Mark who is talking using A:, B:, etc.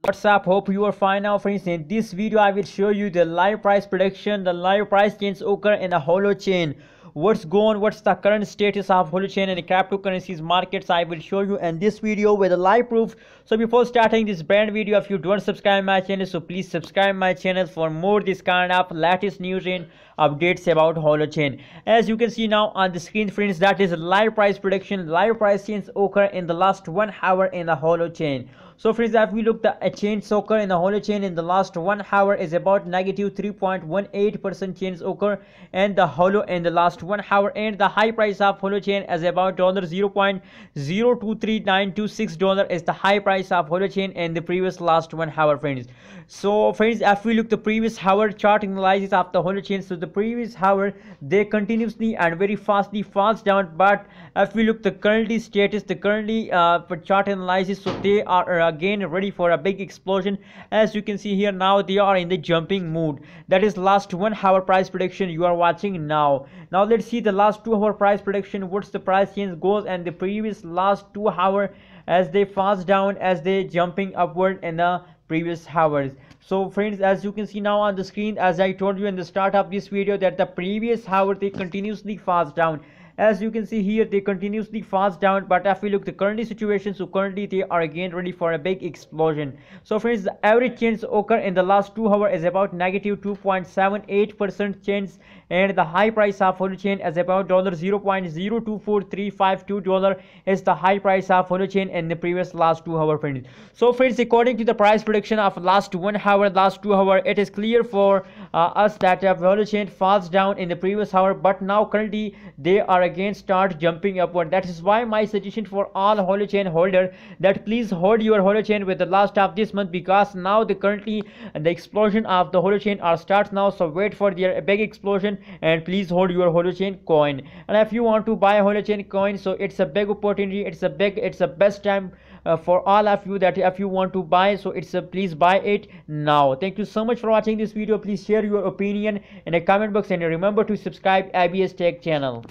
A: What's up, hope you are fine now friends. In this video I will show you the live price prediction, the live price change occur in the Holochain. What's the current status of Holochain and the cryptocurrencies markets I will show you in this video with a live proof. So before starting this brand video, if you don't subscribe my channel, so please subscribe my channel for more this kind of latest news and updates about Holochain. As you can see now on the screen friends, that is live price prediction, live price change occur in the last 1 hour in the Holochain. So friends, if we look the change occur in the Holochain in the last 1 hour is about negative 3.18% change occur and the Holo in the last 1 hour, and the high price of Holochain is about $0.023926 is the high price of Holochain in the previous last 1 hour friends. So friends, if we look the previous hour chart analysis of the Holochain, so the previous hour they continuously and very fastly falls down, but if we look the currently status, the currently chart analysis, so they are again ready for a big explosion. As you can see here now, they are in the jumping mood. That is last 1 hour price prediction you are watching now. Now let's see the last 2 hour price prediction, what's the price change goes, and the previous last 2 hour as they falls down, as they jumping upward in the previous hours. So friends, as you can see now on the screen, as I told you in the start of this video, that the previous hour they continuously falls down. As you can see here, they continuously falls down, but if we look the current situation, so currently they are again ready for a big explosion. So friends, the average change occur in the last 2 hours is about negative 2.78% change, and the high price of Holochain is about $0.024352 is the high price of Holochain in the previous last 2 hours friends. So friends, according to the price prediction of last 1 hour, last 2 hours, it is clear for us that Holochain falls down in the previous hour, but now currently they are again start jumping upward. That is why my suggestion for all Holochain holder, that please hold your Holochain with the last of this month, because now the currently the explosion of the Holochain are starts now. So wait for their big explosion and please hold your Holochain coin. And if you want to buy a Holochain coin, so it's a big opportunity, it's a best time for all of you, that if you want to buy, so it's a please buy it now. Thank you so much for watching this video. Please share your opinion in the comment box and remember to subscribe IBS Tech channel.